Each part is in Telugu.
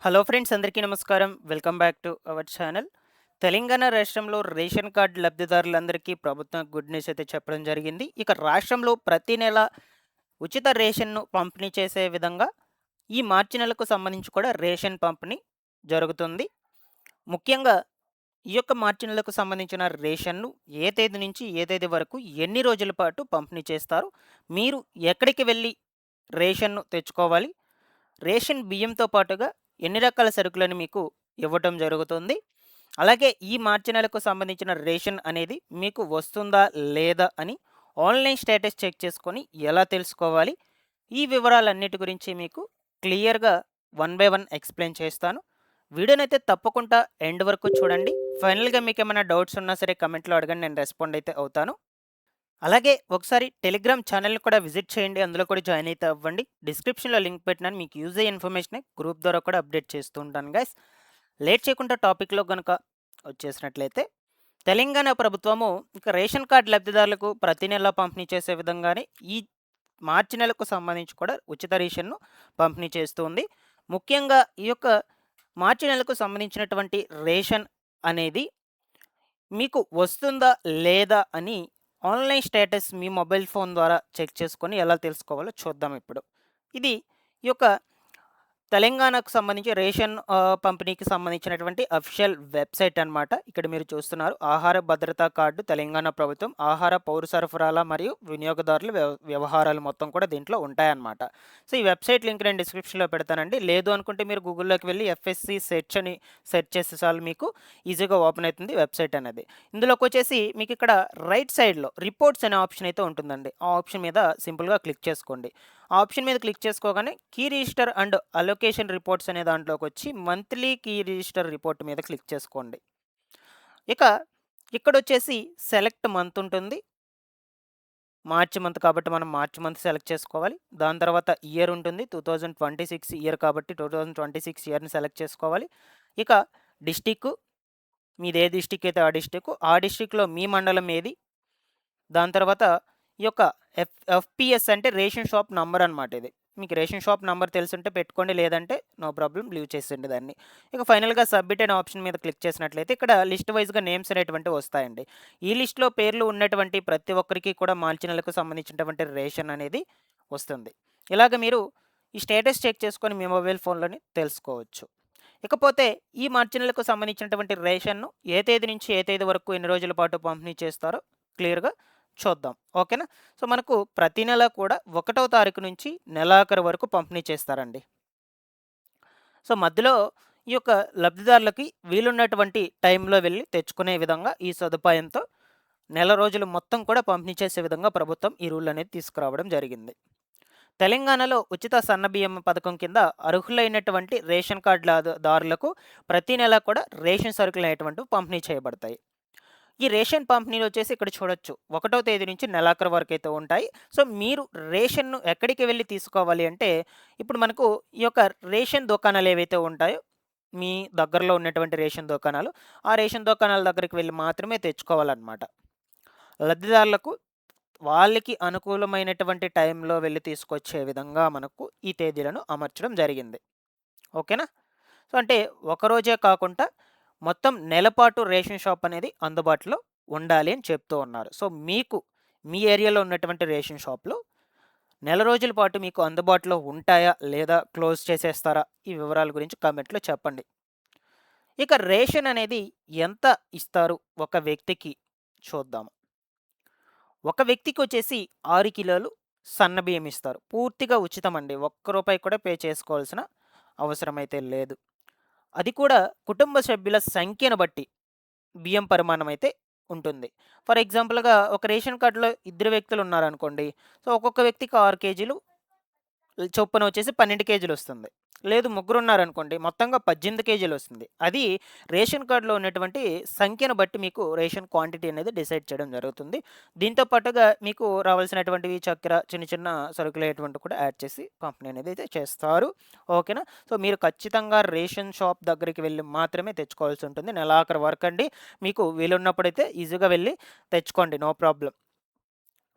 హలో ఫ్రెండ్స్, అందరికీ నమస్కారం. Welcome back to our channel. Telangana రాష్ట్రంలో రేషన్ కార్డ్ లబ్ధిదారులందరికీ ప్రభుత్వం గుడ్ న్యూస్ అయితే చెప్పడం జరిగింది. ఇక రాష్ట్రంలో ప్రతి నెల ఉచిత రేషన్‌ను పంపిణీ చేసే విధంగా ఈ మార్చి నెలకు సంబంధించి కూడా రేషన్ పంపిణీ జరుగుతుంది. ముఖ్యంగా ఈ యొక్క మార్చి నెలకు సంబంధించిన రేషన్‌ను ఏ తేదీ నుంచి ఏ తేదీ వరకు ఎన్ని రోజుల పాటు పంపిణీ చేస్తారు? మీరు ఎక్కడికి వెళ్లి రేషన్‌ను తెచ్చుకోవాలి? రేషన్ బియ్యంతో పాటుగా ఎన్ని రకాల సరుకులను మీకు ఇవ్వటం జరుగుతుంది? అలాగే ఈ మార్చి నెలకు సంబంధించిన రేషన్ అనేది మీకు వస్తుందా? లేదా? అని ఆన్‌లైన్ స్టేటస్ చెక్ చేసుకొని ఎలా తెలుసుకోవాలి? ఈ వివరాలన్నిటి గురించి మీకు క్లియర్‌గా వన్ బై వన్ ఎక్స్‌ప్లెయిన్ చేస్తాను. వీడియోనైతే తప్పకుండా ఎండ్ వరకు చూడండి. ఫైనల్‌గా మీకేమైనా డౌట్స్ ఉన్నా సరే కమెంట్‌లో అడగండి. నేను రెస్పాండ్ అయితే అవుతాను. అలాగే ఒకసారి టెలిగ్రామ్ ఛానల్‌ని కూడా విజిట్ చేయండి. అందులో కూడా జాయిన్ అయితే అవ్వండి. డిస్క్రిప్షన్‌లో లింక్ పెట్టినాను. మీకు యూజ్ అయ్యే ఇన్ఫర్మేషనే గ్రూప్ ద్వారా కూడా అప్డేట్ చేస్తూ ఉంటాను గైస్. లేట్ చేయకుండా టాపిక్‌లో గనుక వచ్చేసినట్లయితే, తెలంగాణ ప్రభుత్వము ఇక రేషన్ కార్డ్ లబ్ధిదారులకు ప్రతి నెల పంపిణీ చేసే విధంగానే ఈ మార్చి నెలకు సంబంధించి కూడా ఉచిత రేషన్‌ను పంపిణీ చేస్తూ ఉంది. ముఖ్యంగా ఈ యొక్క మార్చి నెలకు సంబంధించినటువంటి రేషన్ అనేది మీకు వస్తుందా? లేదా? అని ఆన్‌లైన్ స్టేటస్ మీ మొబైల్ ఫోన్ ద్వారా చెక్ చేసుకొని ఎలా తెలుసుకోవాలో చూద్దాం ఇప్పుడు. ఇది ఈ యొక్క తెలంగాణకు సంబంధించి రేషన్ పంపిణీకి సంబంధించినటువంటి అఫీషియల్ వెబ్‌సైట్ అన్నమాట. ఇక్కడ మీరు చూస్తున్నారు. ఆహార భద్రతా కార్డు తెలంగాణ ప్రభుత్వం, ఆహార పౌర సరఫరాల మరియు వినియోగదారుల వ్యవహారాలు మొత్తం కూడా దీంట్లో ఉంటాయన్నమాట. సో, ఈ వెబ్‌సైట్ లింక్ నేను డిస్క్రిప్షన్‌లో పెడతానండి. లేదు అనుకుంటే మీరు గూగుల్‌లోకి వెళ్లి ఎఫ్ఎస్‌సి సెర్చ్ అని సెర్చ్ చేస్తే చాలు మీకు ఈజీగా ఓపెన్ అవుతుంది వెబ్‌సైట్ అనేది. ఇందులోకొచ్చేసి మీకు ఇక్కడ రైట్ సైడ్‌లో రిపోర్ట్స్ అనే ఆప్షన్ అయితే ఉంటుందండి. ఆ ఆప్షన్ మీద సింపుల్‌గా క్లిక్ చేసుకోండి. ఆ ఆప్షన్ మీద క్లిక్ చేసుకోగానే key register and allocation reports అనే దాంట్లోకి వచ్చి మంత్లీ కీ రిజిస్టర్ రిపోర్ట్ మీద క్లిక్ చేసుకోండి. ఇక ఇక్కడొచ్చేసి సెలెక్ట్ మంత్ ఉంటుంది. మార్చి మంత్ కాబట్టి మనం మార్చి మంత్ సెలెక్ట్ చేసుకోవాలి. దాని తర్వాత ఇయర్ ఉంటుంది. 2026 ఇయర్ కాబట్టి 2026 ఇయర్‌ని సెలెక్ట్ చేసుకోవాలి. ఇక డిస్ట్రిక్ట్ మీది ఏ డిస్ట్రిక్ట్ అయితే ఆ డిస్ట్రిక్ట్‌లో మీ మండలం ఏది? దాని తర్వాత ఈ యొక్క ఎఫ్‌పిఎస్ అంటే రేషన్ షాప్ నంబర్ అనమాట ఇది. మీకు రేషన్ షాప్ నంబర్ తెలిసుంటే పెట్టుకోండి. లేదంటే నో ప్రాబ్లమ్ లీవ్ చేసేయండి దాన్ని. ఇక ఫైనల్‌గా సబ్మిట్ అనే ఆప్షన్ మీద క్లిక్ చేసినట్లయితే ఇక్కడ లిస్ట్ వైస్‌గా నేమ్స్ అనేటువంటివి వస్తాయండి. ఈ లిస్ట్‌లో పేర్లు ఉన్నటువంటి ప్రతి ఒక్కరికి కూడా మార్చి నెలకు సంబంధించినటువంటి రేషన్ అనేది వస్తుంది. ఇలాగ మీరు ఈ స్టేటస్ చెక్ చేసుకొని మీ మొబైల్ ఫోన్‌లోని తెలుసుకోవచ్చు. ఇకపోతే ఈ మార్చి నెలకు సంబంధించినటువంటి రేషన్‌ను ఏ తేదీ నుంచి ఏ తేదీ వరకు ఎన్ని రోజుల పాటు పంపిణీ చేస్తారో క్లియర్‌గా చూద్దాం. ఓకేనా? సో, మనకు ప్రతి నెల కూడా 1వ తారీఖు నుంచి నెలాఖరు వరకు పంపిణీ చేస్తారండి. సో, మధ్యలో ఈ యొక్క లబ్ధిదారులకి వీలున్నటువంటి టైంలో వెళ్లి తెచ్చుకునే విధంగా ఈ సదుపాయంతో నెల రోజులు మొత్తం కూడా పంపిణీ చేసే విధంగా ప్రభుత్వం ఈ రూల్ అనేది తీసుకురావడం జరిగింది. తెలంగాణలో ఉచిత సన్నబియ్యం పథకం కింద అర్హులైనటువంటి రేషన్ దారులకు ప్రతి నెల కూడా రేషన్ సరుకులు అనేటువంటివి పంపిణీ చేయబడతాయి. ఈ రేషన్ పంపిణీలు వచ్చేసి ఇక్కడ చూడొచ్చు. 1వ తేదీ నుంచి నెలాఖరు వరకైతే ఉంటాయి. సో, మీరు రేషన్‌ను ఎక్కడికి వెళ్లి తీసుకోవాలి అంటే, ఇప్పుడు మనకు ఈ యొక్క రేషన్ దుకాణాలు ఏవైతే ఉంటాయో, మీ దగ్గరలో ఉన్నటువంటి రేషన్ దుకాణాలు, ఆ రేషన్ దుకాణాల దగ్గరికి వెళ్లి మాత్రమే తెచ్చుకోవాలన్నమాట. లబ్ధిదారులకు వాళ్ళకి అనుకూలమైనటువంటి టైంలో వెళ్లి తీసుకొచ్చే విధంగా మనకు ఈ తేదీలను అమర్చడం జరిగింది. ఓకేనా? సో, అంటే ఒకరోజే కాకుండా మొత్తం నెలపాటు రేషన్ షాప్ అనేది అందుబాటులో ఉండాలి అని చెప్తూ ఉన్నారు. సో, మీకు మీ ఏరియాలో ఉన్నటువంటి రేషన్ షాప్‌లు నెల రోజుల పాటు మీకు అందుబాటులో ఉంటాయా? లేదా క్లోజ్ చేసేస్తారా? ఈ వివరాల గురించి కామెంట్‌లో చెప్పండి. ఇక రేషన్ అనేది ఎంత ఇస్తారు ఒక వ్యక్తికి చూద్దాం. ఒక వ్యక్తికొచ్చేసి 6 కిలోలు సన్నబియ్యం ఇస్తారు. పూర్తిగా ఉచితమండి. ఒక్క రూపాయి కూడా పే చేసుకోవాల్సిన అవసరమైతే లేదు. అది కూడా కుటుంబ సభ్యుల సంఖ్యను బట్టి బియ్యం పరిమాణం అయితే ఉంటుంది. ఫర్ ఎగ్జాంపుల్‌గా ఒక రేషన్ కార్డ్‌లో ఇద్దరు వ్యక్తులు ఉన్నారనుకోండి. సో, ఒక్కొక్క వ్యక్తికి 6 కేజీలు చొప్పున వచ్చేసి 12 కేజీలొస్తుంది. లేదు ముగ్గురున్నారనుకోండి మొత్తంగా 18 కేజీలొస్తుంది. అది రేషన్ కార్డ్‌లో ఉన్నటువంటి సంఖ్యను బట్టి మీకు రేషన్ క్వాంటిటీ అనేది డిసైడ్ చేయడం జరుగుతుంది. దీంతో పాటుగా మీకు రావాల్సినటువంటివి చక్కెర, చిన్న చిన్న సరుకులనేటువంటివి కూడా యాడ్ చేసి పంపిణీ అనేది అయితే చేస్తారు. ఓకేనా? సో, మీరు ఖచ్చితంగా రేషన్ షాప్ దగ్గరికి వెళ్లి మాత్రమే తెచ్చుకోవాల్సి ఉంటుంది. నెలాఖరు వరకండి. మీకు వీలున్నప్పుడైతే ఈజీగా వెళ్లి తెచ్చుకోండి. No problem.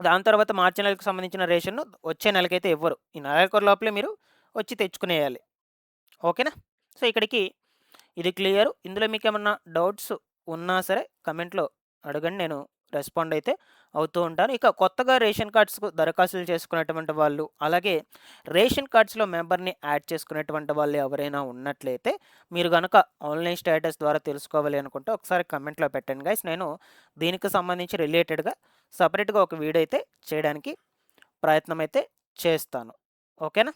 దాని తర్వాత మార్చి నెలకు సంబంధించిన రేషన్‌ను వచ్చే నెలకైతే ఇవ్వరు. ఈ నెలాఖరు లోపలే మీరు వచ్చి తెచ్చుకునేయాలి. ఓకేనా? సో ఇక్కడికి ఇది క్లియర్. ఇందులో మీకేమన్నా డౌట్స్ ఉన్నా సరే కమెంట్‌లో అడగండి. నేను రెస్పాండ్ అయితే అవుతూ ఉంటాను. ఇక కొత్తగా రేషన్ కార్డ్స్‌కు దరఖాస్తులు చేసుకున్నటువంటి వాళ్ళు, అలాగే రేషన్ కార్డ్స్‌లో మెంబర్‌ని యాడ్ చేసుకునేటువంటి వాళ్ళు ఎవరైనా ఉన్నట్లయితే, మీరు గనక ఆన్‌లైన్ స్టేటస్ ద్వారా తెలుసుకోవాలి అనుకుంటే ఒకసారి కమెంట్‌లో పెట్టండి గైస్. నేను దీనికి సంబంధించి రిలేటెడ్‌గా సెపరేట్‌గా ఒక వీడియో అయితే చేయడానికి ప్రయత్నం అయితే చేస్తాను. ఓకేనా?